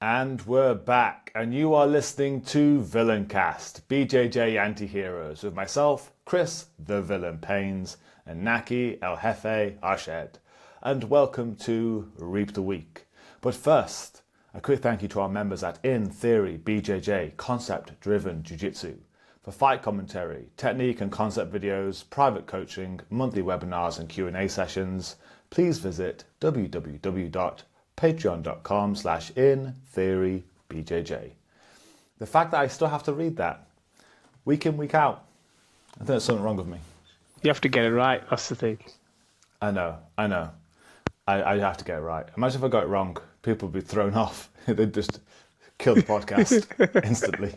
And we're back, and you are listening to Villaincast, BJJ Anti-Heroes, with myself, Chris, the Villain Pains, and Naki, El Jefe, Arshed. And welcome to Reap the Week. But first, a quick thank you to our members at In Theory BJJ Concept Driven Jiu-Jitsu for fight commentary, technique and concept videos, private coaching, monthly webinars and Q&A sessions. Please visit www.patreon.com/intheorybjj. The fact that I still have to read that week in, week out, I think there's something wrong with me. You have to get it right, that's the thing. I know. I have to get it right. Imagine if I got it wrong, people would be thrown off. They'd just kill the podcast instantly.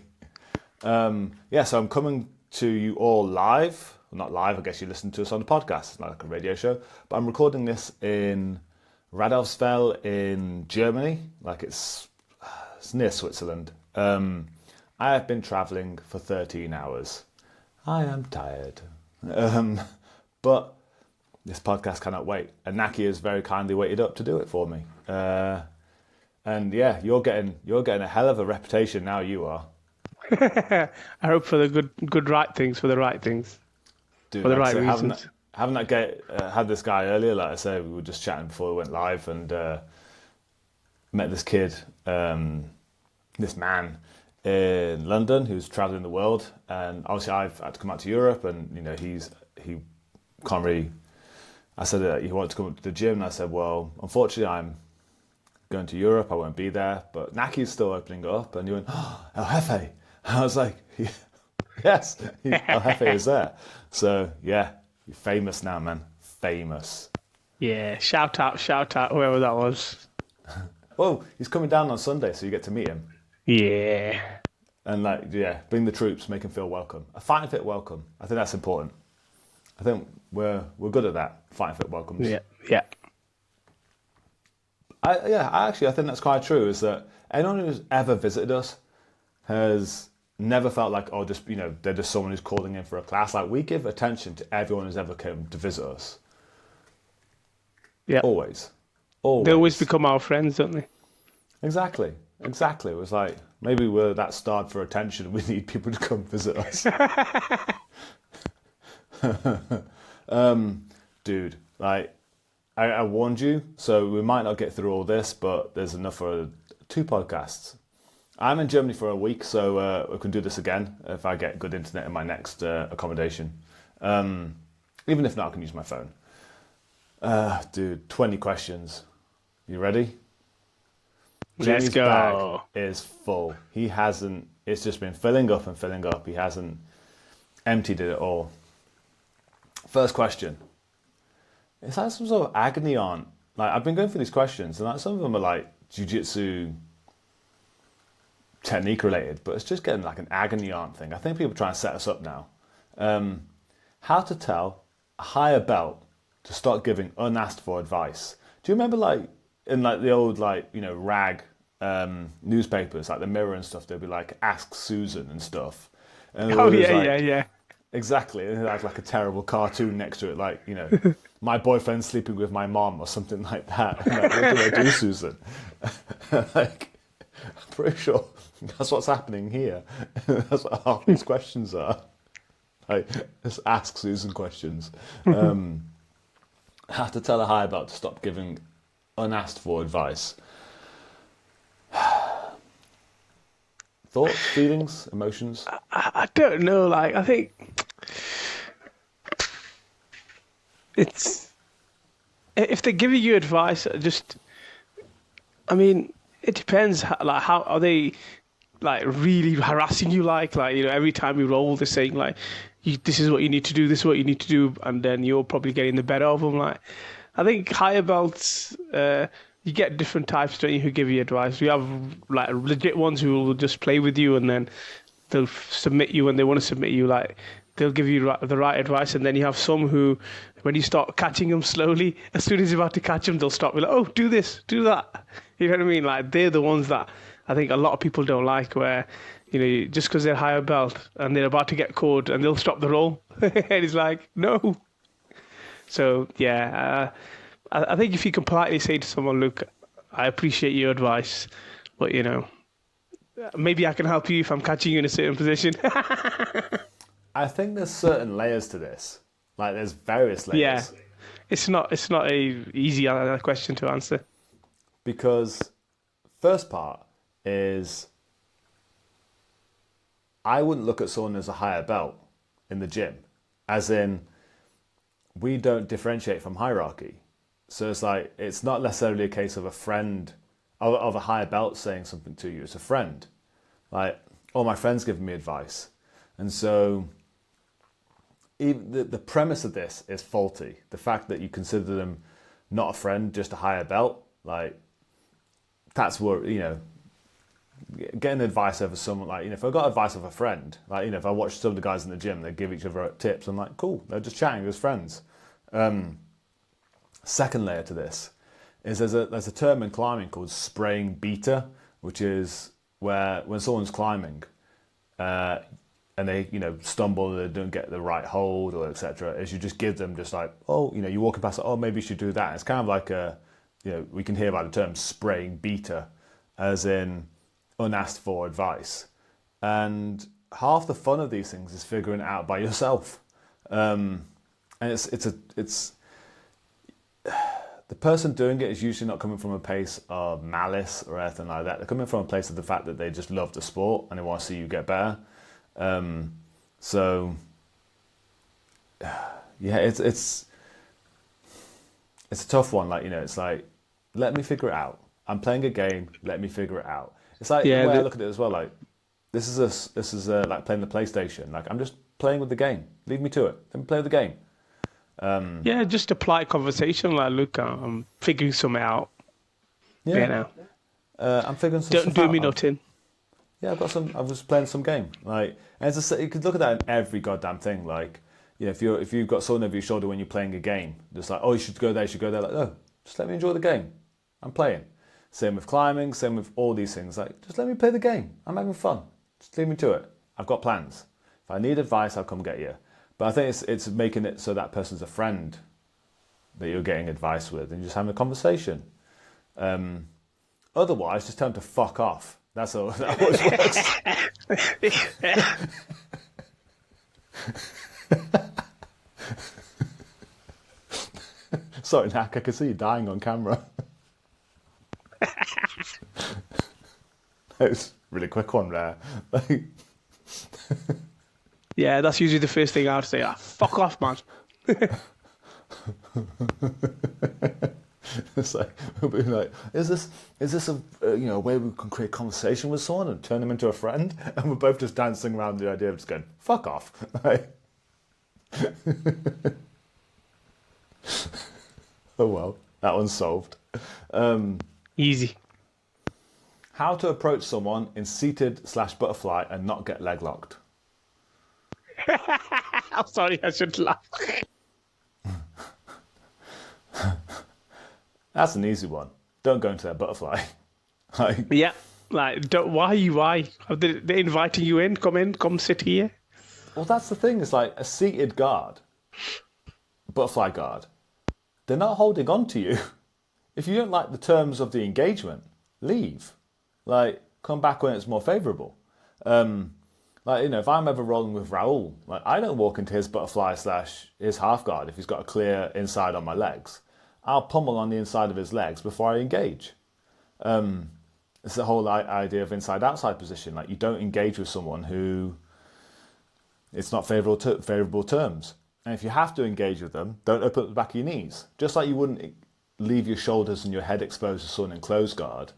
So I'm coming to you all live. Well, not live, I guess you listen to us on the podcast. It's not like a radio show. But I'm recording this in Radolfsfeld in Germany. Like it's near Switzerland. I have been travelling for 13 hours. I am tired. But this podcast cannot wait. And Naki has very kindly waited up to do it for me. And yeah, you're getting a hell of a reputation now, you are. I hope for the good right things, for the right things. Dude, for the right reasons. Had this guy earlier, like I said, we were just chatting before we went live, and met this kid, this man in London who's traveling the world, and obviously I've had to come out to Europe, and you know he can't really. I said that he wanted to come up to the gym, and I said, well, unfortunately I'm going to Europe, I won't be there, but Naki's still opening up, and he went, oh, El Jefe. I was like, yes, El Jefe is there. So yeah, you're famous now, man. Famous. Yeah, shout out, whoever that was. Well, he's coming down on Sunday, so you get to meet him. Yeah. And bring the troops, make him feel welcome. A fight and fit welcome. I think that's important. I think we're good at that. Fight and fit welcomes. Yeah. I think that's quite true. Is that anyone who's ever visited us has never felt like, they're just someone who's calling in for a class. Like, we give attention to everyone who's ever come to visit us. Yeah. Always. They always become our friends, don't they? Exactly. It was like, maybe we're that starved for attention. We need people to come visit us. Dude, like, I warned you, so we might not get through all this, but there's enough for 2 podcasts. I'm in Germany for a week, so we can do this again if I get good internet in my next accommodation. Even if not, I can use my phone. Dude, 20 questions. You ready? Let's go. Bag is full. He hasn't, it's just been filling up. He hasn't emptied it at all. First question. It's like some sort of agony aunt. Like, I've been going through these questions, and like some of them are like jiu-jitsu technique related, but it's just getting like an agony aunt thing. I think people are trying to set us up now. How to tell a higher belt to start giving unasked for advice. Do you remember like in like the old rag newspapers, like the Mirror and stuff, they'd be like, ask Susan and stuff. And yeah. Exactly. And they had like a terrible cartoon next to it, like, my boyfriend's sleeping with my mom or something like that. And like, what do I do, Susan? Like, I'm pretty sure that's what's happening here. That's what half these questions are. Like, just ask Susan questions. Have to tell a higher belt to stop giving unasked for advice. Thoughts, feelings, emotions? I don't know, like, I think it's, if they're giving you advice, it depends, like, how are they, like, really harassing you, like, every time you roll, they're saying, like, this is what you need to do, this is what you need to do, and then you're probably getting the better of them, like, I think higher belts, you get different types, don't you, who give you advice. You have like legit ones who will just play with you, and then they'll submit you when they want to submit you. Like, they'll give you the right advice, and then you have some who, when you start catching them slowly, as soon as you're about to catch them, they'll stop. Be like, oh, do this, do that. You know what I mean? Like, they're the ones that I think a lot of people don't like, where just because they're higher belt and they're about to get caught, and they'll stop the roll, and it's like, no. So yeah. I think if you can politely say to someone, look, I appreciate your advice, But maybe I can help you if I'm catching you in a certain position. I think there's certain layers to this. Like there's various Yeah, layers it's not a easy question to answer. because first part is I wouldn't look at someone as a higher belt in the gym, as in we don't differentiate from hierarchy. So it's like it's not necessarily a case of a friend of a higher belt saying something to you. It's a friend. Like, oh, my friend's giving me advice, and so even the premise of this is faulty. The fact that you consider them not a friend, just a higher belt, like that's what getting advice over someone like if I got advice of a friend, like if I watch some of the guys in the gym, they give each other tips. I'm like, cool, they're just chatting as friends. Second layer to this is there's a term in climbing called spraying beta, which is where when someone's climbing and they stumble or they don't get the right hold or etc. is you just give them just like you're walking past maybe you should do that. It's kind of like we can hear about the term spraying beta, as in unasked for advice, and half the fun of these things is figuring it out by yourself, and it's the person doing it is usually not coming from a place of malice or anything like that. They're coming from a place of the fact that they just love the sport and they want to see you get better. So yeah, it's a tough one. Like it's like let me figure it out. I'm playing a game. Let me figure it out. It's like Yeah, the way I look at it as well. Like this is like playing the PlayStation. Like I'm just playing with the game. Leave me to it. Let me play with the game. yeah, just a polite conversation. Like, look, I'm figuring something out. Yeah, I'm figuring some Don't stuff do out. me nothing. Yeah, I've got some. I was playing some game. Like, and you could look at that in every goddamn thing. Like, if you've got someone over your shoulder when you're playing a game, just like, oh, you should go there, you should go there. Like, no, just let me enjoy the game. I'm playing. Same with climbing. Same with all these things. Like, just let me play the game. I'm having fun. Just leave me to it. I've got plans. If I need advice, I'll come get you. But I think it's making it so that person's a friend that you're getting advice with, and just having a conversation. Otherwise, just tell them to fuck off. That's all. That always works. Sorry, Nak, I can see you dying on camera. That was a really quick one there. Yeah, that's usually the first thing I'd say. Fuck off, man. It's like, we'll be like, is this a way we can create conversation with someone and turn them into a friend? And we're both just dancing around the idea of just going, fuck off. Oh well, that one's solved. Easy. How to approach someone in seated/butterfly and not get leg locked. I'm sorry, I should laugh. That's an easy one. Don't go into that butterfly. Yeah, like, why? Are they inviting you in? Come in, come sit here. Well, that's the thing. It's like a seated guard, butterfly guard. They're not holding on to you. If you don't like the terms of the engagement, leave. Like, come back when it's more favourable. If I'm ever rolling with Raoul, like I don't walk into his butterfly / his half guard if he's got a clear inside on my legs. I'll pummel on the inside of his legs before I engage. It's the whole idea of inside-outside position. Like you don't engage with someone who it's not favourable terms. And if you have to engage with them, don't open up the back of your knees. Just like you wouldn't leave your shoulders and your head exposed to someone in closed guard,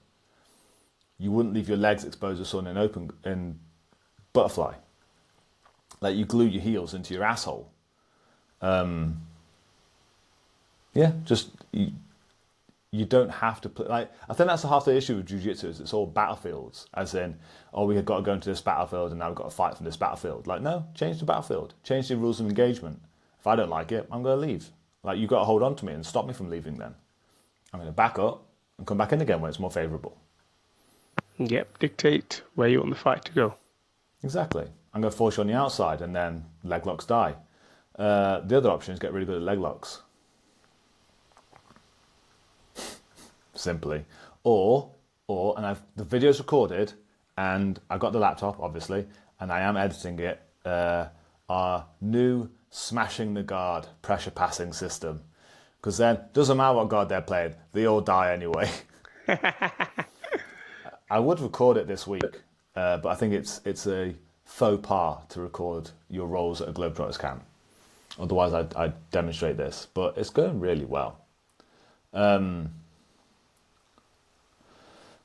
you wouldn't leave your legs exposed to someone in butterfly. Like you glue your heels into your asshole. You don't have to play. Like I think that's half the issue with jiu-jitsu is it's all battlefields, as in, oh, we've got to go into this battlefield and now we've got to fight from this battlefield. Like no, change the battlefield, change the rules of engagement. If I don't like it, I'm going to leave. Like you've got to hold on to me and stop me from leaving. Then I'm going to back up and come back in again when it's more favourable. Yep, dictate where you want the fight to go. Exactly. I'm going to force you on the outside and then leg locks die. The other option is get really good at leg locks. Simply. Or the video's recorded, and I've got the laptop, obviously, and I am editing it. Our new smashing the guard pressure passing system, because then doesn't matter what guard they're playing, they all die anyway. I would record it this week, but I think it's a faux pas to record your roles at a Globetrotters camp. Otherwise, I'd demonstrate this, but it's going really well.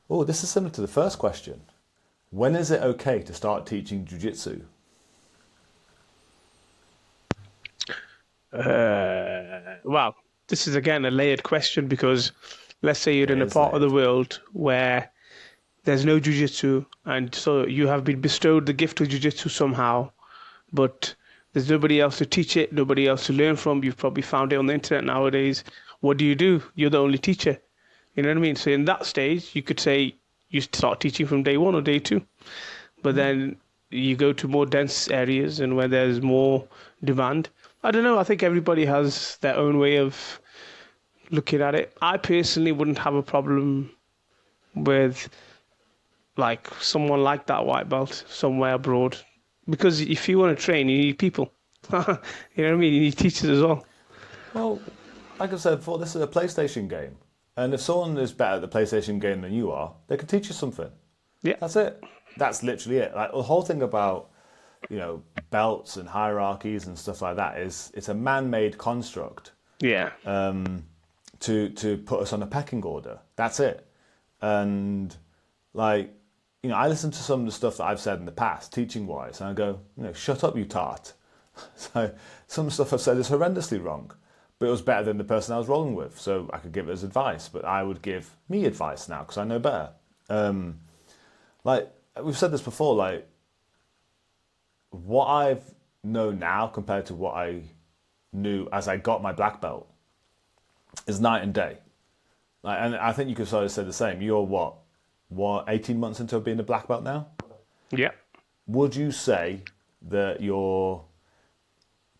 Oh, this is similar to the first question. When is it okay to start teaching jiu-jitsu? Well, this is again a layered question because let's say you're in a part of the world where there's no jiu-jitsu, and so you have been bestowed the gift of jiu-jitsu somehow, but there's nobody else to teach it, nobody else to learn from. You've probably found it on the internet nowadays. What do? You're the only teacher. You know what I mean? So in that stage, you could say you start teaching from day 1 or day 2. But then you go to more dense areas and where there's more demand. I don't know. I think everybody has their own way of looking at it. I personally wouldn't have a problem with like someone like that white belt somewhere abroad. Because if you want to train, you need people. You know what I mean? You need teachers as well. Well, like I said before, this is a PlayStation game. And if someone is better at the PlayStation game than you are, they can teach you something. Yeah. That's it. That's literally it. Like the whole thing about, belts and hierarchies and stuff like that is it's a man-made construct. Yeah. To put us on a pecking order. That's it. And I listen to some of the stuff that I've said in the past, teaching-wise, and I go, shut up, you tart. So some stuff I've said is horrendously wrong, but it was better than the person I was rolling with, so I could give it as advice. But I would give me advice now because I know better. We've said this before, what I know now compared to what I knew as I got my black belt is night and day. And I think you could sort of say the same. You're what 18 months into being a black belt now? Yeah. Would you say that your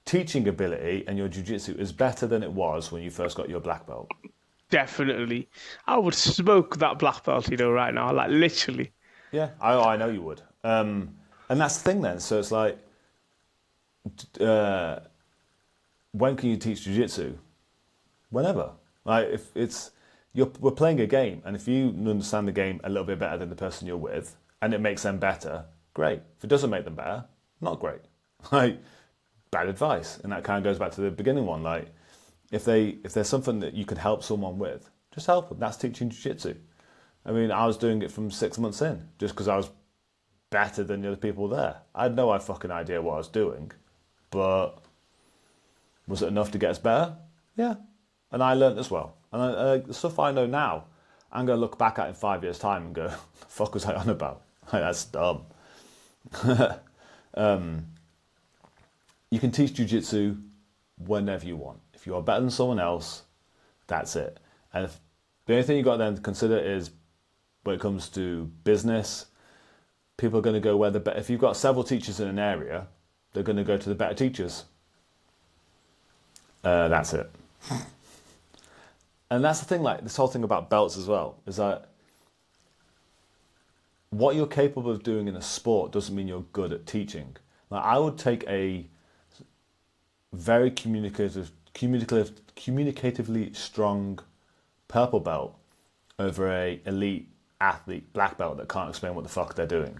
teaching ability and your jiu-jitsu is better than it was when you first got your black belt? Definitely. I would smoke that black belt, right now, literally. Yeah, I know you would. And that's the thing then. So it's like, when can you teach jiu-jitsu? Whenever. We're playing a game, and if you understand the game a little bit better than the person you're with, and it makes them better, great. If it doesn't make them better, not great. Bad advice. And that kind of goes back to the beginning one. If there's something that you could help someone with, just help them. That's teaching jiu-jitsu. I mean, I was doing it from 6 months in, just because I was better than the other people there. I had no fucking idea what I was doing, but was it enough to get us better? Yeah. And I learned as well. And the stuff I know now, I'm going to look back at in 5 years' time and go, the fuck was I on about? That's dumb. You can teach jiu-jitsu whenever you want. If you are better than someone else, that's it. And the only thing you've got then to consider is when it comes to business, people are going to go where the better. If you've got several teachers in an area, they're going to go to the better teachers. That's it. And that's the thing, this whole thing about belts as well, is that what you're capable of doing in a sport doesn't mean you're good at teaching. I would take a very communicatively strong purple belt over a elite athlete black belt that can't explain what the fuck they're doing.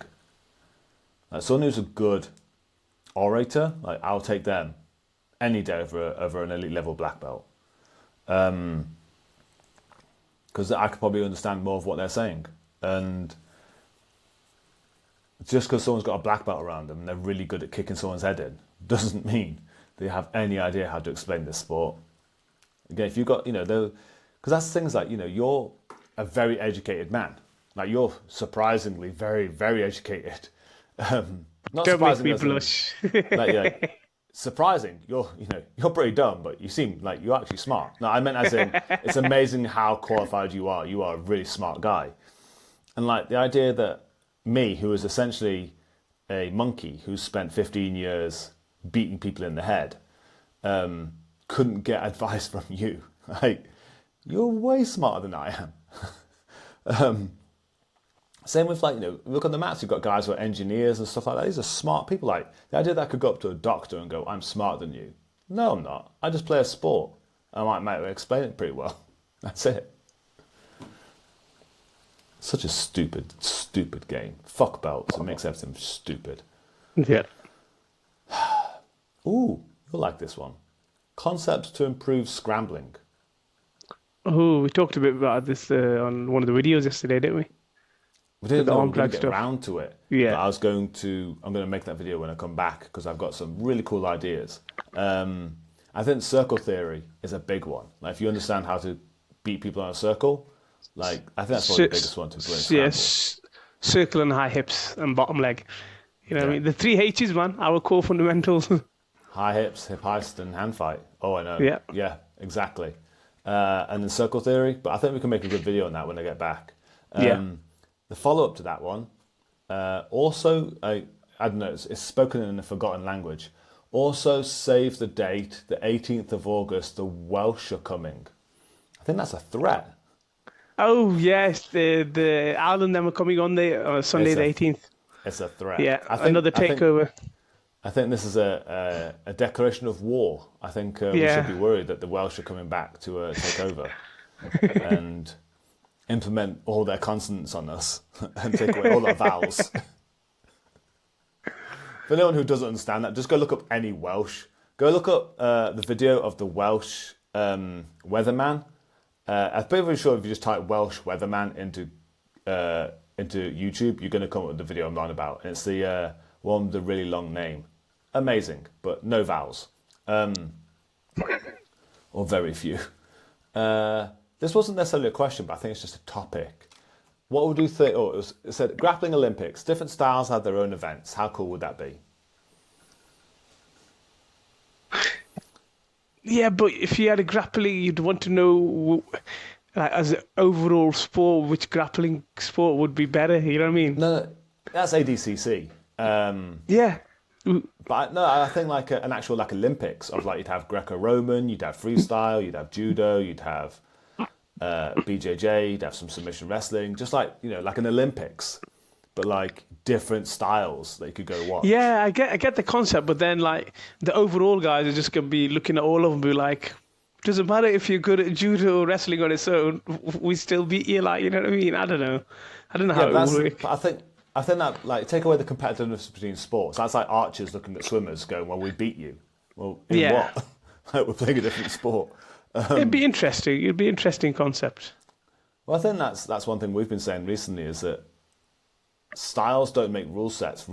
Someone who's a good orator, I'll take them any day over an elite level black belt. Because I could probably understand more of what they're saying. And just because someone's got a black belt around them and they're really good at kicking someone's head in, doesn't mean they have any idea how to explain this sport. Again, if you've got, because that's the thing is you're a very educated man. You're surprisingly very, very educated. Not Don't make surprising me as blush. surprising. You're pretty dumb, but you seem like you're actually smart. No, I meant as in it's amazing how qualified you are. You are a really smart guy. And the idea that me, who is essentially a monkey who's spent 15 years beating people in the head, couldn't get advice from you. You're way smarter than I am. Same with like, look on the mats, you've got guys who are engineers and stuff like that. These are smart people. Like the idea that I could go up to a doctor and go, I'm smarter than you. No, I'm not. I just play a sport. I might explain it pretty well. That's it. Such a stupid, stupid game. Fuck belts. It makes everything stupid. Yeah. Ooh, you'll like this one. Concepts to improve scrambling. Oh, we talked a bit about this on one of the videos yesterday, didn't we? We didn't The know we arm were going drag to get stuff. round to it. Yeah. But I'm going to make that video when I come back because I've got some really cool ideas. I think circle theory is a big one. Like if you understand how to beat people on a circle, like I think that's probably the biggest one to play. Yes, circle and high hips and bottom leg. You know what I Yeah. mean? The three H's, man, our core fundamentals. High hips, hip heist, and hand fight. Oh, I know. Yeah. Yeah, exactly. And then circle theory, but I think we can make a good video on that when I get back. Yeah. The follow-up to that one, also, I don't know, it's spoken in a forgotten language. Also, save the date, the 18th of August, the Welsh are coming. I think that's a threat. Oh, yes, the Al and them are coming on the Sunday It's the a- 18th. It's a threat. Yeah, I think, another I think- takeover. I think this is a declaration of war. I think we Yeah. should be worried that the Welsh are coming back to take over and implement all their consonants on us and take away all our vowels. For anyone who doesn't understand that, just go look up any Welsh. Go look up the video of the Welsh weatherman. I'm pretty sure if you just type Welsh weatherman into YouTube, you're going to come up with the video I'm on about. And it's the one with the really long name. Amazing, but no vowels. Or very few. This wasn't necessarily a question, but I think it's just a topic. What would you think? Oh, it said grappling Olympics. Different styles have their own events. How cool would that be? Yeah, but if you had a grappling, you'd want to know, like, as an overall sport, which grappling sport would be better. You know what I mean? No, that's ADCC. Yeah. But I think like an actual like Olympics of like you'd have Greco-Roman, you'd have freestyle, you'd have judo, you'd have BJJ, you'd have some submission wrestling, just like like an Olympics, but like different styles that you could go watch. Yeah, I get the concept, but then like the overall guys are just gonna be looking at all of them, and be like, doesn't matter if you're good at judo or wrestling on its own, we still beat you. Like, you know what I mean? I don't know how it would work. But I think that like take away the competitiveness between sports. That's like archers looking at swimmers going, "Well, we beat you." Well, in Yeah. what? Like we're playing a different sport. It'd be interesting. It'd be an interesting concept. Well, I think that's one thing we've been saying recently is that styles don't make rule sets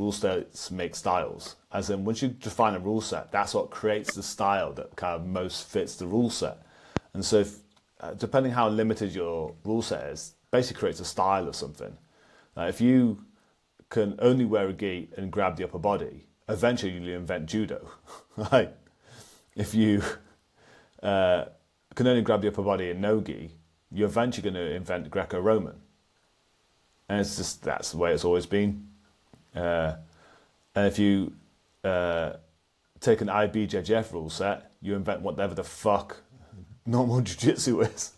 make styles. As in, once you define a rule set, that's what creates the style that kind of most fits the rule set. And so, depending how limited your rule set is, basically creates a style of something. If you can only wear a gi and grab the upper body, eventually you'll invent judo. Like, if you can only grab the upper body and no gi, you're eventually going to invent Greco-Roman. And it's just, that's the way it's always been. And if you take an IBJJF rule set, you invent whatever the fuck normal jiu-jitsu is.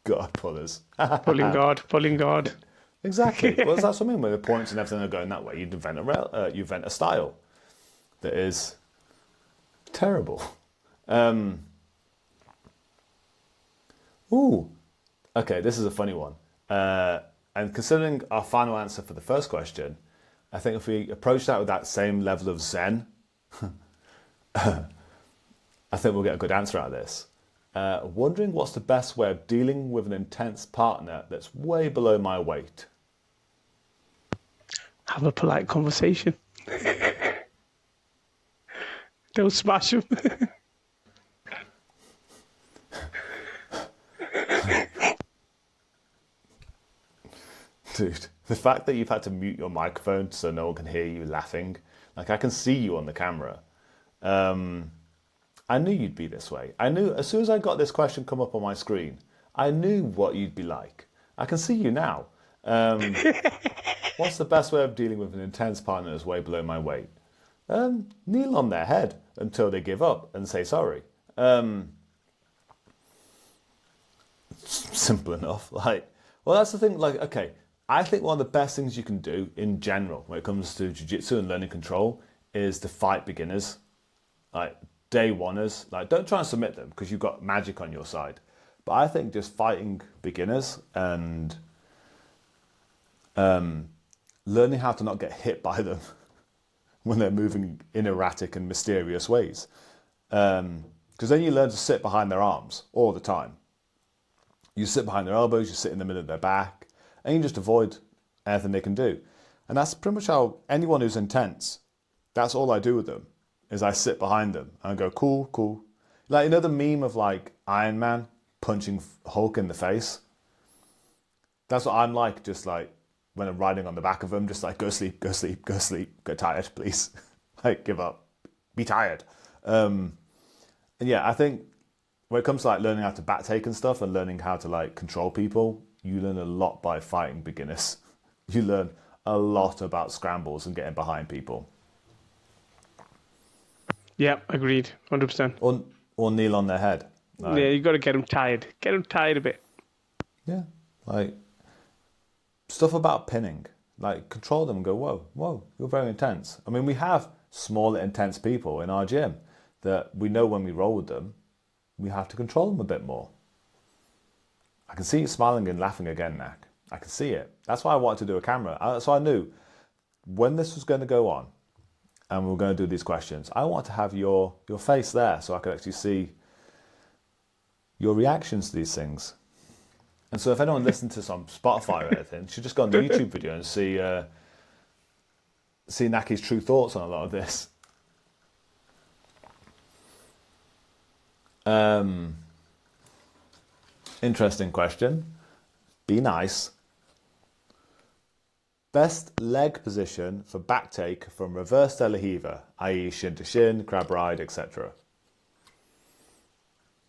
God, pullers. Pulling guard. Exactly. Well, that's what I mean. When the points and everything are going that way, you invent a style that is terrible. Ooh. Okay, this is a funny one. And considering our final answer for the first question, I think if we approach that with that same level of zen, I think we'll get a good answer out of this. Wondering what's the best way of dealing with an intense partner that's way below my weight? Have a polite conversation. Don't smash him. Dude, the fact that you've had to mute your microphone so no one can hear you laughing, like I can see you on the camera. I knew you'd be this way. I knew as soon as I got this question come up on my screen, I knew what you'd be like. I can see you now. What's the best way of dealing with an intense partner that's way below my weight? Kneel on their head until they give up and say sorry. Simple enough. Like, well, that's the thing. Like, okay, I think one of the best things you can do in general when it comes to jiu-jitsu and learning control is to fight beginners, like day oneers. Like, don't try and submit them because you've got magic on your side. But I think just fighting beginners and learning how to not get hit by them when they're moving in erratic and mysterious ways. Because then you learn to sit behind their arms all the time. You sit behind their elbows, you sit in the middle of their back, and you just avoid anything they can do. And that's pretty much how anyone who's intense, that's all I do with them, is I sit behind them and I go, cool, cool. Like, you know the meme of like Iron Man punching Hulk in the face? That's what I'm like, just like when I'm riding on the back of them, just like, go sleep, go sleep, go sleep, get tired, please. Like, give up, be tired. And yeah, I think when it comes to like learning how to back take and stuff and learning how to like control people, you learn a lot by fighting beginners. You learn a lot about scrambles and getting behind people. Yeah, agreed, 100%. Or kneel on their head. Like, Yeah, you got to get them tired. Get them tired a bit. yeah, like stuff about pinning. Like, control them and go, whoa, whoa, you're very intense. I mean, we have small, intense people in our gym that we know when we roll with them, we have to control them a bit more. I can see you smiling and laughing again, Nak. I can see it. That's why I wanted to do a camera. So I knew when this was going to go on and we were going to do these questions, I want to have your face there so I could actually see your reactions to these things. And so if anyone listened to some Spotify or anything, should just go on the YouTube video and see Naki's true thoughts on a lot of this. Interesting question. Be nice. Best leg position for back take from reverse de la Riva, i.e. shin to shin, crab ride, etc.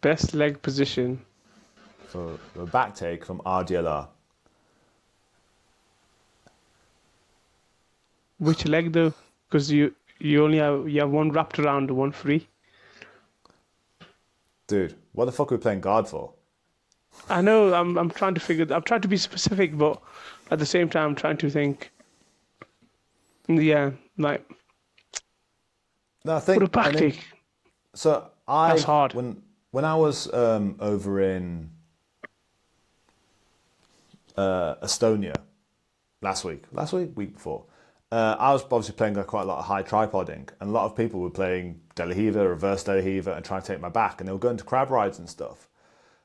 Best leg position. For a back take from RDLR. Which leg though? Because you only have one wrapped around, one free. Dude, what the fuck are we playing guard for? I know. I'm trying to be specific, but at the same time, I'm trying to think. Yeah, like. No, I think. What a back take. So That's hard. When I was over in Estonia week before, I was obviously playing quite a lot of high tripoding, and a lot of people were playing de la Riva, reverse de la Riva, and trying to take my back, and they were going to crab rides and stuff,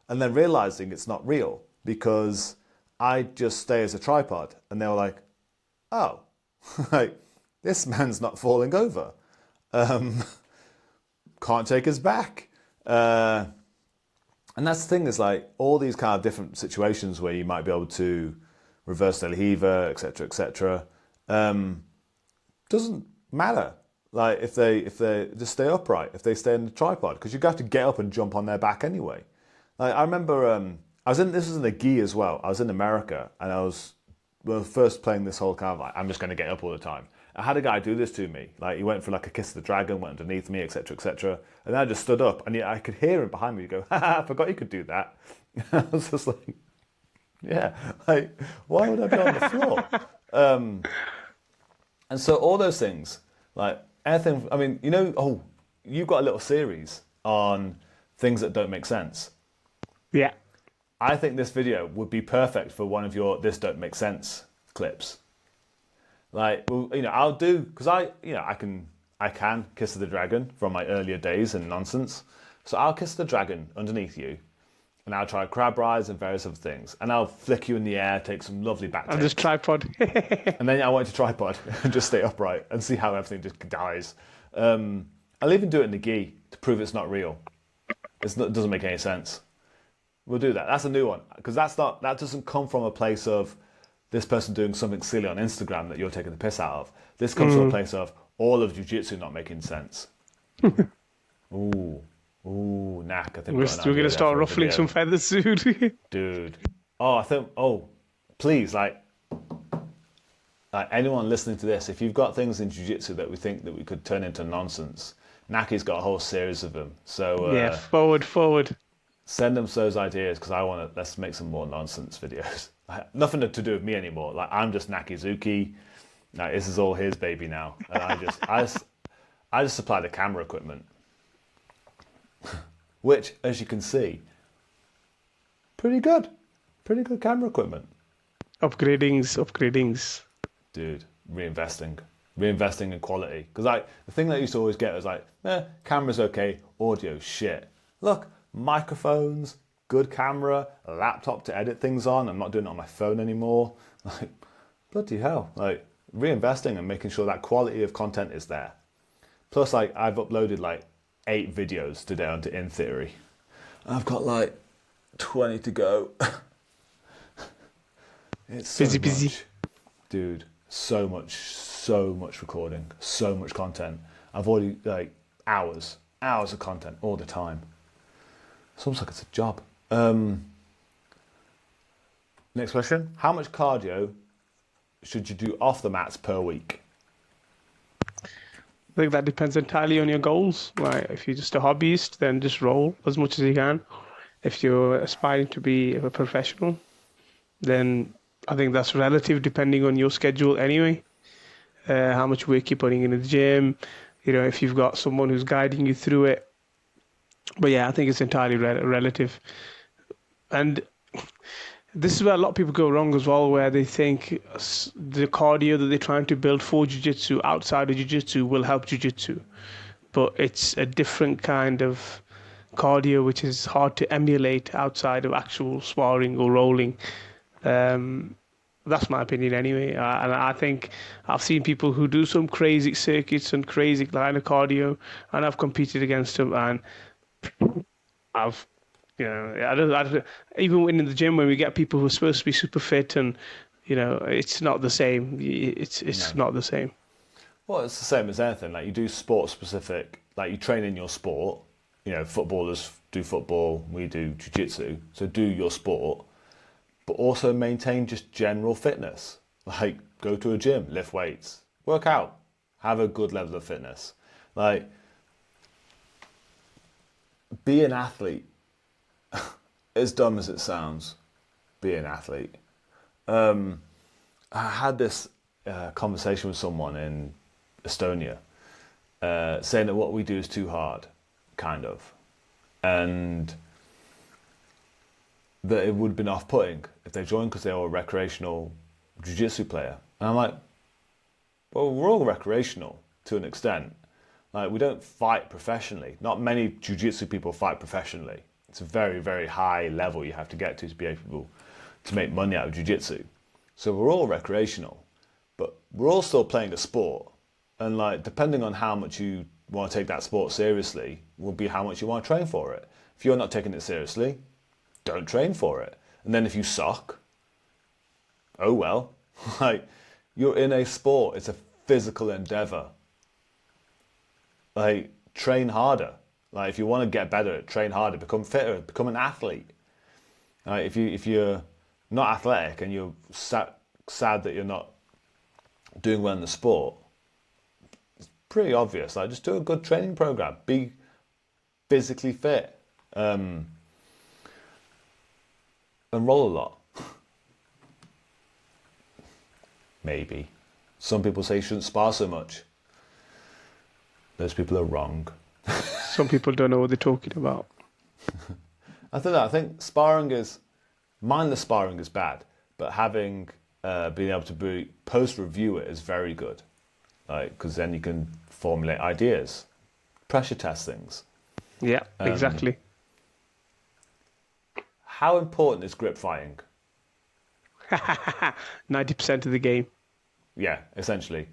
and then realizing it's not real because I just stay as a tripod, and they were like, "Oh, like this man's not falling over, can't take his back." And that's the thing, is like all these kind of different situations where you might be able to reverse de la Riva, etc., doesn't matter. Like if they just stay upright, if they stay in the tripod, because you have to get up and jump on their back anyway. Like I remember, this was in the gi as well. I was in America and I was first playing this whole kind of like, I'm just going to get up all the time. I had a guy do this to me. Like he went for like a kiss of the dragon, went underneath me, etc., etc. And then I just stood up, and I could hear him behind me go, "Ha, I forgot you could do that." I was just like, "Yeah, like why would I be on the floor?" And so all those things, like anything. I mean, you've got a little series on things that don't make sense. Yeah. I think this video would be perfect for one of your "this don't make sense" clips. Like, well, I'll do, because I can kiss the dragon from my earlier days and nonsense. So I'll kiss the dragon underneath you, and I'll try crab rides and various other things, and I'll flick you in the air, take some lovely back takes. I'm just tripod. And then I want you to tripod and just stay upright and see how everything just dies. I'll even do it in the gi to prove it's not real. It doesn't make any sense. We'll do that. That's a new one, because that doesn't come from a place of this person doing something silly on Instagram that you're taking the piss out of. This comes from a place of all of jiu-jitsu not making sense. Ooh, Nak. I think We're going to start ruffling some feathers soon. Dude. Please, like anyone listening to this, if you've got things in jiu-jitsu that we think that we could turn into nonsense, Naki's got a whole series of them. So yeah, forward. Send them those ideas, because let's make some more nonsense videos. Nothing to do with me anymore. Like I'm just Nakizuki. Like this is all his baby now, and I just supply the camera equipment, which, as you can see, pretty good camera equipment. Upgradings. Dude, reinvesting in quality. Because like the thing that I used to always get was like, camera's okay, audio shit. Look, microphones, good camera, a laptop to edit things on. I'm not doing it on my phone anymore. Like, bloody hell! Like reinvesting and making sure that quality of content is there. Plus, like I've uploaded like 8 videos today onto In Theory. I've got like 20 to go. It's so Busy. much. Dude, so much recording, so much content. I've already like hours of content all the time. It's almost like it's a job. Next question. How much cardio should you do off the mats per week? I think that depends entirely on your goals. Like if you're just a hobbyist, then just roll as much as you can. If you're aspiring to be a professional, then I think that's relative depending on your schedule anyway. How much work you're putting in the gym, if you've got someone who's guiding you through it. But yeah, I think it's entirely relative. And this is where a lot of people go wrong as well, where they think the cardio that they're trying to build for jiu-jitsu outside of jiu-jitsu will help jiu-jitsu. But it's a different kind of cardio which is hard to emulate outside of actual sparring or rolling. That's my opinion anyway. And I think I've seen people who do some crazy circuits and crazy line of cardio, and I've competed against them, and I've, I don't, even in the gym when we get people who are supposed to be super fit, and it's not the same. It's not the same. Well, it's the same as anything. Like you do sport specific, like you train in your sport. Footballers do football, we do jiu-jitsu. So do your sport, but also maintain just general fitness. Like go to a gym, lift weights, work out, have a good level of fitness. Like be an athlete. As dumb as it sounds, be an athlete. I had this conversation with someone in Estonia saying that what we do is too hard, kind of. And that it would have been off-putting if they joined because they were a recreational jiu-jitsu player. And I'm like, well, we're all recreational to an extent. Like, we don't fight professionally. Not many jiu-jitsu people fight professionally. It's a very, very high level you have to get to be able to make money out of jiu-jitsu. So we're all recreational, but we're all still playing a sport. And like, depending on how much you want to take that sport seriously, will be how much you want to train for it. If you're not taking it seriously, don't train for it. And then if you suck, oh well. Like, you're in a sport. It's a physical endeavor. Like, train harder. Like, if you want to get better, train harder, become fitter, become an athlete. Like, if you're not athletic and you're sad that you're not doing well in the sport, it's pretty obvious. Like, just do a good training program. Be physically fit. And roll a lot. Maybe. Some people say you shouldn't spar so much. Those people are wrong. Some people don't know what they're talking about. I think mindless sparring is bad, but having being able to post-review it is very good. Like, because then you can formulate ideas, pressure test things. Yeah, exactly. How important is grip fighting? 90% of the game. Yeah, essentially.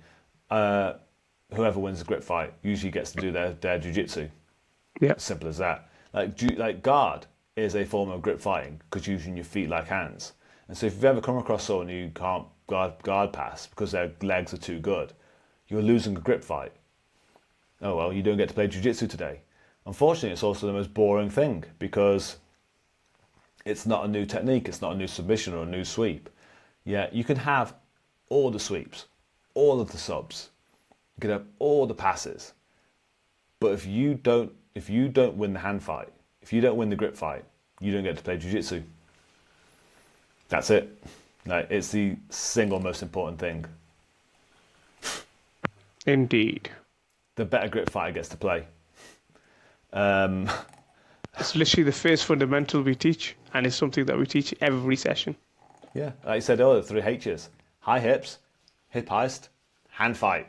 Whoever wins the grip fight usually gets to do their jiu-jitsu. Yeah. Simple as that. Like guard is a form of grip fighting because you're using your feet like hands. And so if you've ever come across someone who can't guard pass because their legs are too good, you're losing a grip fight. Oh well, you don't get to play jiu-jitsu today. Unfortunately, it's also the most boring thing because it's not a new technique, it's not a new submission or a new sweep. Yeah, you can have all the sweeps, all of the subs, you can have all the passes, but if you don't win the hand fight, if you don't win the grip fight, you don't get to play jiu-jitsu. That's it. Like, it's the single most important thing. Indeed. The better grip fighter gets to play. Um, It's literally the first fundamental we teach, and it's something that we teach every session. yeah, like you said earlier, 3 H's. High hips, hip heist, hand fight.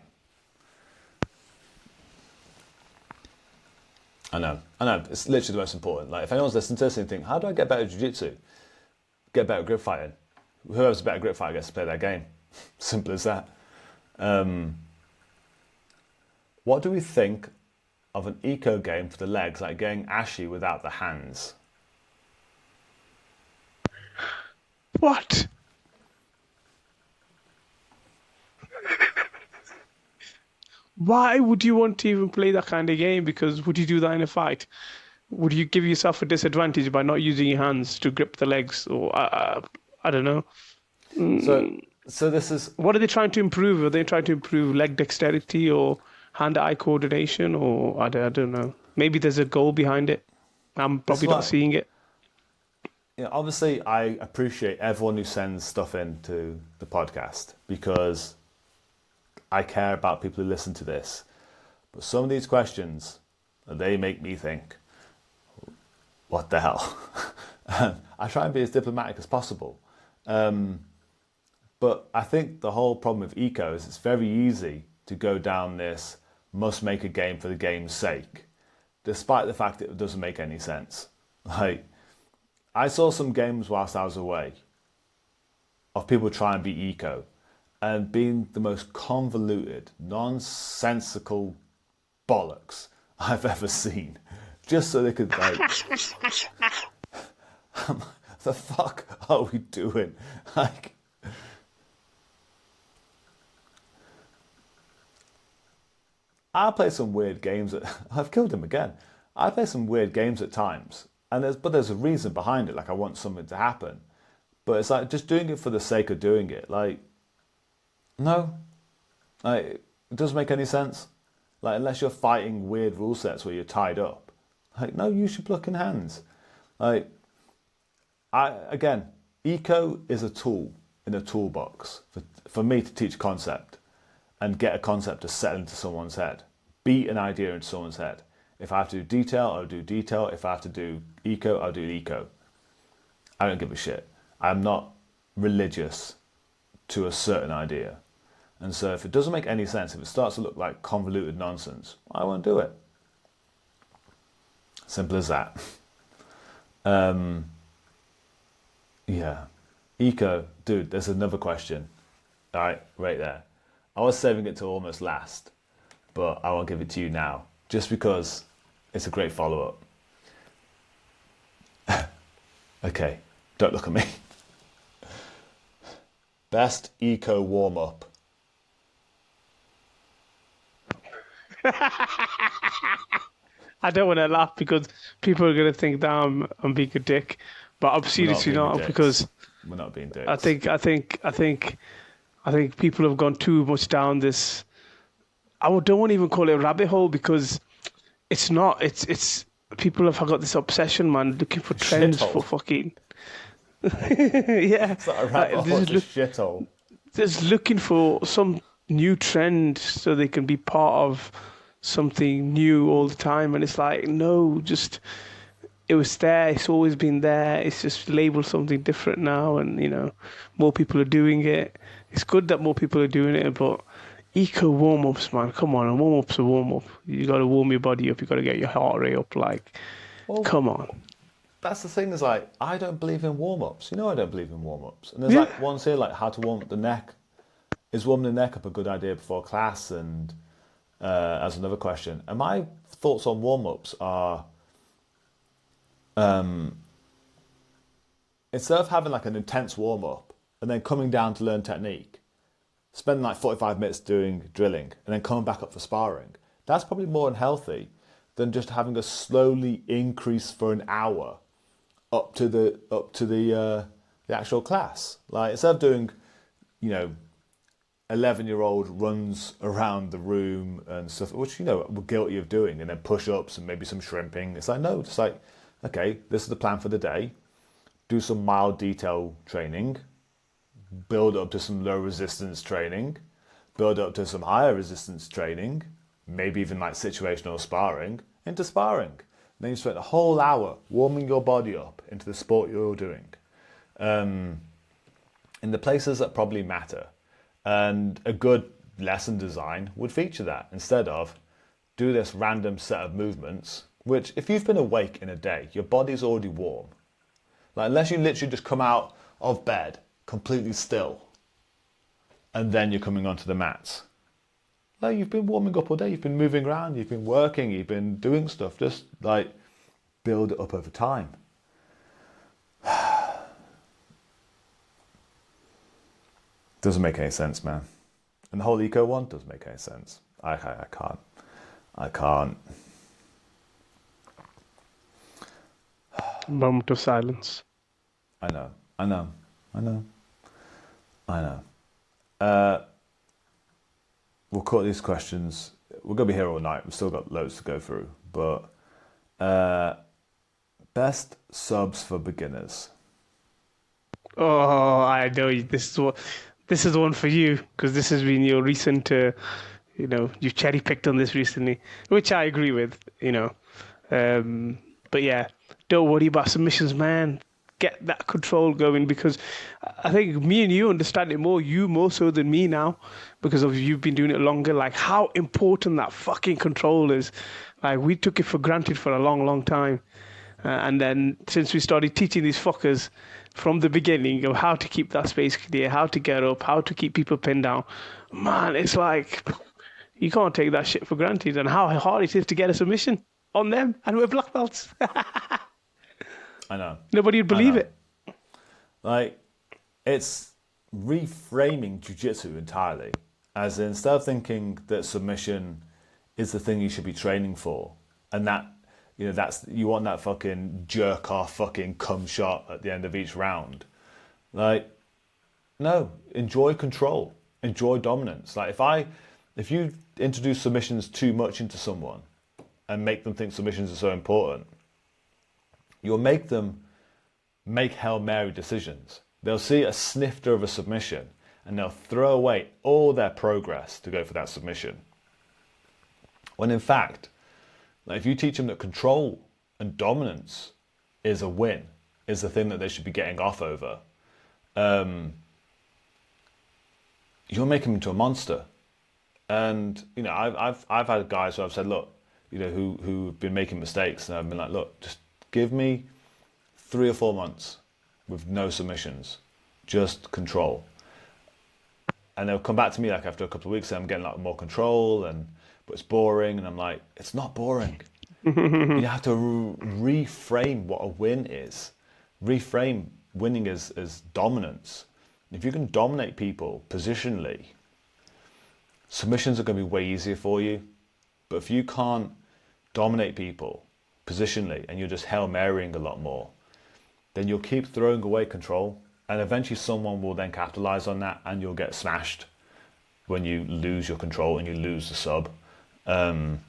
I know. It's literally the most important. Like, if anyone's listening to this and you think, how do I get better at jiu-jitsu? Get better at grip fighting. Whoever's a better grip fighter gets to play that game. Simple as that. What do we think of an eco game for the legs, like getting ashy without the hands? What? Why would you want to even play that kind of game? Because would you do that in a fight? Would you give yourself a disadvantage by not using your hands to grip the legs? Or I don't know. So this is What are they trying to improve? Are they trying to improve leg dexterity or hand-eye coordination? Or I don't know. Maybe there's a goal behind it. I'm probably not seeing it. obviously I appreciate everyone who sends stuff into the podcast because I care about people who listen to this. But some of these questions, they make me think, what the hell? I try and be as diplomatic as possible. But I think the whole problem with eco is it's very easy to go down this must make a game for the game's sake, despite the fact that it doesn't make any sense. Like, I saw some games whilst I was away of people trying to be eco and being the most convoluted, nonsensical bollocks I've ever seen, just so they could like, the fuck are we doing? Like, I play some weird games. I've killed him again. I play some weird games at times, and there's a reason behind it. Like, I want something to happen, but it's like just doing it for the sake of doing it. Like, no, like, it doesn't make any sense. Like, unless you're fighting weird rule sets where you're tied up, like, no, use your fucking hands. Like, eco is a tool in a toolbox for me to teach concept and get a concept to settle into someone's head, beat an idea into someone's head. If I have to do detail, I'll do detail. If I have to do eco, I'll do eco. I don't give a shit. I'm not religious to a certain idea. And so if it doesn't make any sense, if it starts to look like convoluted nonsense, I won't do it. Simple as that. Yeah. Eco, dude, there's another question. All right, right there. I was saving it to almost last, but I won't give it to you now, just because it's a great follow-up. Okay, don't look at me. Best eco warm-up. I don't want to laugh because people are going to think that I'm being a dick, but I'm seriously not because we're not being dicks. I think people have gone too much down this. I don't want to even call it a rabbit hole because it's not. It's people have got this obsession, man, looking for trends for fucking. Yeah, it's not a rabbit hole, it's a shithole. Just looking for some new trend so they can be part of something new all the time, and it's like, no, just it was there, it's always been there, it's just labeled something different now, and more people are doing it. It's good that more people are doing it, but eco warm-ups, man, come on, a warm-up's a warm-up. You got to warm your body up, you got to get your heart rate up, come on. That's the thing, is like, I don't believe in warm-ups. I don't believe in warm-ups. And there's like ones here, like how to warm up the neck. Is warming the neck up a good idea before class? And as another question. And my thoughts on warm-ups are, instead of having like an intense warm-up and then coming down to learn technique, spending like 45 minutes doing drilling and then coming back up for sparring, that's probably more unhealthy than just having a slowly increase for an hour up to the actual class. Like, instead of doing, 11-year-old runs around the room and stuff, which, we're guilty of doing, and then push-ups and maybe some shrimping. It's like, no, just like, okay, this is the plan for the day. Do some mild detail training. build up to some low resistance training, build up to some higher resistance training, maybe even like situational sparring, into sparring. Then you spend a whole hour warming your body up into the sport you're doing. In the places that probably matter. And a good lesson design would feature that instead of do this random set of movements, which if you've been awake in a day, your body's already warm. Like unless you literally just come out of bed completely still and then you're coming onto the mats. Like you've been warming up all day, you've been moving around, you've been working, you've been doing stuff, just like build it up over time. Doesn't make any sense, man. And the whole eco one doesn't make any sense. I can't. Moment of silence. I know. We'll cut these questions. We're going to be here all night. We've still got loads to go through. But best subs for beginners. Oh, I know this is the one for you because this has been your recent, you've cherry picked on this recently, which I agree with, But yeah, don't worry about submissions, man. Get that control going because I think me and you understand it more, you more so than me now, because of you've been doing it longer, like how important that fucking control is. Like we took it for granted for a long, long time. And then since we started teaching these fuckers from the beginning of how to keep that space clear, how to get up, how to keep people pinned down, man, it's like you can't take that shit for granted and how hard it is to get a submission on them and we're black belts. I know. Nobody would believe it. Like, it's reframing jiu-jitsu entirely. As in, instead of thinking that submission is the thing you should be training for, and that, that's you want that fucking jerk off fucking cum shot at the end of each round. Like, no, enjoy control, enjoy dominance. Like if you introduce submissions too much into someone and make them think submissions are so important, you'll make them make Hail Mary decisions. They'll see a snifter of a submission and they'll throw away all their progress to go for that submission. When in fact, like if you teach them that control and dominance is a win, is the thing that they should be getting off over, you'll make them into a monster. And I've had guys who I've said, look, who've been making mistakes, and I've been like, look, just give me 3 or 4 months with no submissions, just control. And they'll come back to me like after a couple of weeks and I'm getting like more control, but it's boring. And I'm like, it's not boring. You have to reframe what a win is. Reframe winning as dominance. If you can dominate people positionally, submissions are going to be way easier for you. But if you can't dominate people positionally and you're just Hail Marying a lot more, then you'll keep throwing away control, and eventually someone will then capitalize on that and you'll get smashed when you lose your control and you lose the sub. And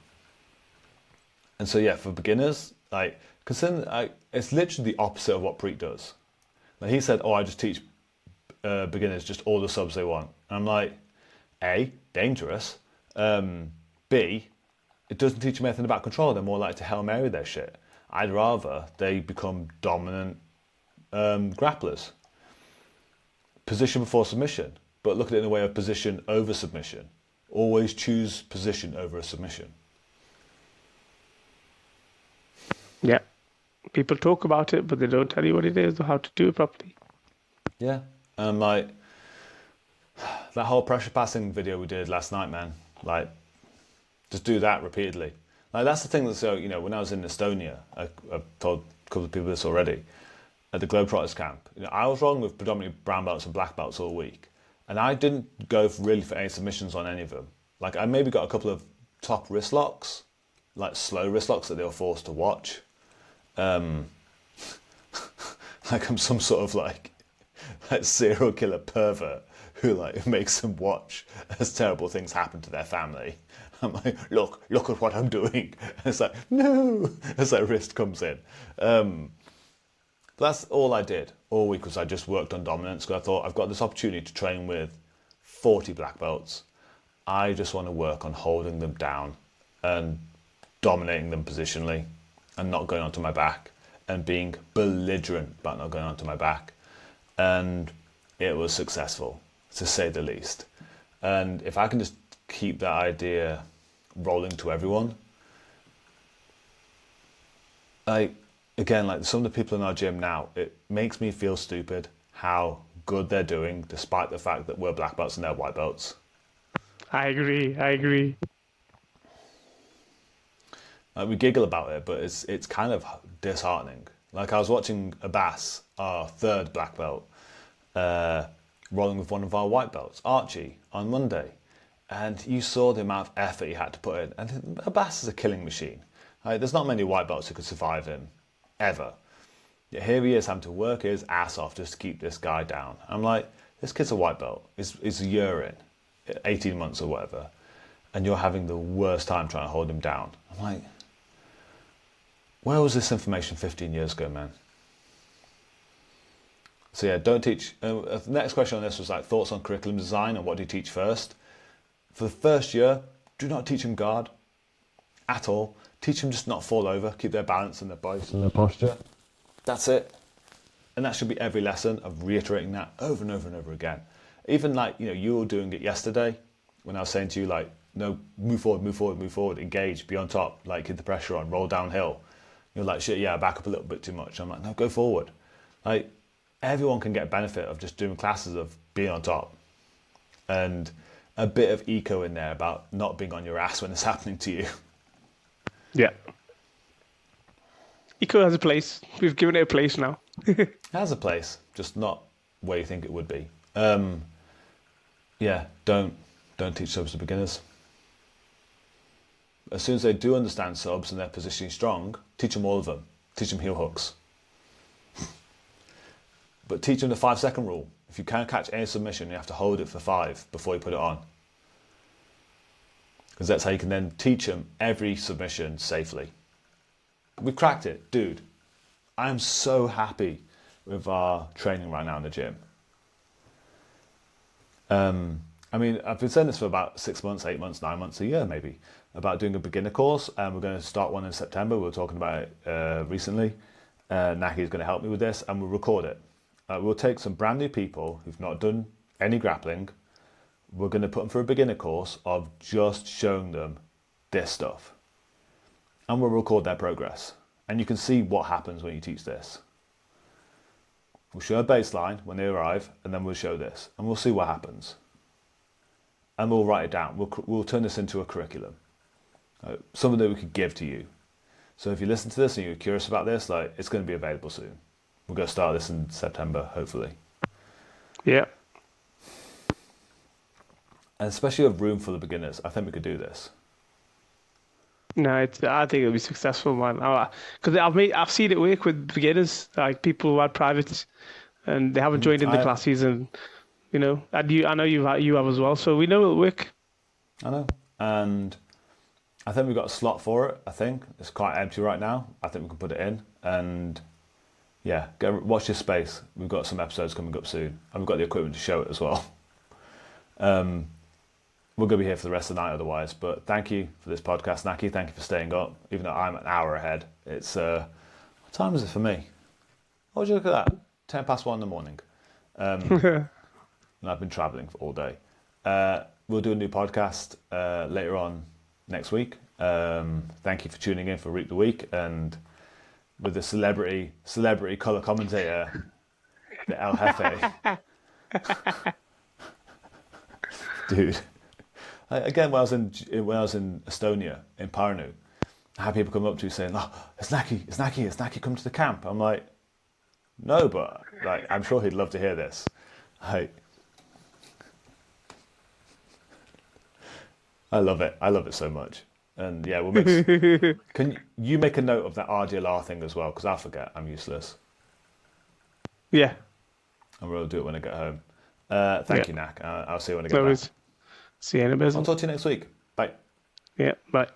so yeah, for beginners, like consider it's literally the opposite of what Preet does. Like he said, I just teach beginners just all the subs they want. And I'm like, A, dangerous. B, it doesn't teach them anything about control. They're more likely to Hail Mary their shit. I'd rather they become dominant grapplers. Position before submission, but look at it in the way of position over submission. Always choose position over a submission. Yeah. People talk about it, but they don't tell you what it is or how to do it properly. Yeah. Like, that whole pressure passing video we did last night, man. Like, just do that repeatedly. Like, that's the thing that's so, when I was in Estonia, I've told a couple of people this already, at the Globetrotters camp, I was rolling with predominantly brown belts and black belts all week. And I didn't go really for any submissions on any of them. Like, I maybe got a couple of top wrist locks, like slow wrist locks that they were forced to watch. Like I'm some sort of like serial killer pervert who like makes them watch as terrible things happen to their family. I'm like, look at what I'm doing. And it's like, no, as that wrist comes in. That's all I did all week was I just worked on dominance because I thought I've got this opportunity to train with 40 black belts. I just want to work on holding them down and dominating them positionally and not going onto my back and being belligerent about not going onto my back. And it was successful, to say the least. And if I can just keep that idea rolling to everyone, again, like some of the people in our gym now, it makes me feel stupid how good they're doing despite the fact that we're black belts and they're white belts. I agree. We giggle about it, but it's kind of disheartening. Like I was watching Abbas, our third black belt, rolling with one of our white belts, Archie, on Monday. And you saw the amount of effort he had to put in. And Abbas is a killing machine. There's not many white belts who could survive him, ever. Yet here he is having to work his ass off just to keep this guy down. I'm like, this kid's a white belt. He's a year in, 18 months or whatever. And you're having the worst time trying to hold him down. I'm like, where was this information 15 years ago, man? So yeah, don't teach. The next question on this was like thoughts on curriculum design and what do you teach first? For the first year, do not teach them guard at all. Teach them just not fall over, keep their balance and their base and their posture. That's it. And that should be every lesson of reiterating that over and over and over again. Even like, you were doing it yesterday when I was saying to you, like, no, move forward, engage, be on top, like keep the pressure on, roll downhill. You're like, shit, yeah, back up a little bit too much. I'm like, no, go forward. Like, everyone can get benefit of just doing classes of being on top. And a bit of eco in there about not being on your ass when it's happening to you. Yeah. Eco has a place. We've given it a place now. It has a place, just not where you think it would be. Yeah, don't teach subs to beginners. As soon as they do understand subs and they're positioning strong, teach them all of them. Teach them heel hooks. But teach them the 5-second rule. If you can't catch any submission, you have to hold it for 5 before you put it on. Because that's how you can then teach them every submission safely. We've cracked it, dude. I'm so happy with our training right now in the gym. I mean, I've been saying this for about 6 months, 8 months, 9 months, a year maybe, about doing a beginner course, and we're going to start one in September. We were talking about it recently. Naki's going to help me with this, and we'll record it. We'll take some brand new people who've not done any grappling. We're going to put them through a beginner course of just showing them this stuff. And we'll record their progress. And you can see what happens when you teach this. We'll show a baseline when they arrive, and then we'll show this. And we'll see what happens. And we'll write it down. We'll turn this into a curriculum. Something that we could give to you. So if you listen to this and you're curious about this, like, it's going to be available soon. We're going to start this in September, hopefully. Yeah. And especially with room for the beginners, I think we could do this. No, I think it'll be successful, man. Because I've seen it work with beginners, like people who had privates, and they haven't joined in the classes, and and I know you have as well, so we know it'll work. I know, and I think we've got a slot for it. I think it's quite empty right now. I think we can put it in, and yeah, watch this space. We've got some episodes coming up soon, and we've got the equipment to show it as well. We're going to be here for the rest of the night otherwise, but thank you for this podcast, Naki. Thank you for staying up, even though I'm an hour ahead. It's, what time is it for me? Oh, would you look at that? 10 past 1 in the morning. And I've been travelling all day. We'll do a new podcast later on next week. Thank you for tuning in for Reap the Week, and with the celebrity colour commentator, the El Jefe. Dude. Again, when I was in Estonia, in Pärnu, I had people come up to me saying, "Oh, it's Naki, come to the camp." I'm like, no, but like, I'm sure he'd love to hear this. I love it. I love it so much. And yeah, we'll mix. Can you make a note of that RDLR thing as well? Because I forget. I'm useless. Yeah. And we'll do it when I get home. Thank you, Nak. I'll see you when I get back. See you in a bit. I'll talk to you next week. Bye. Yeah, bye.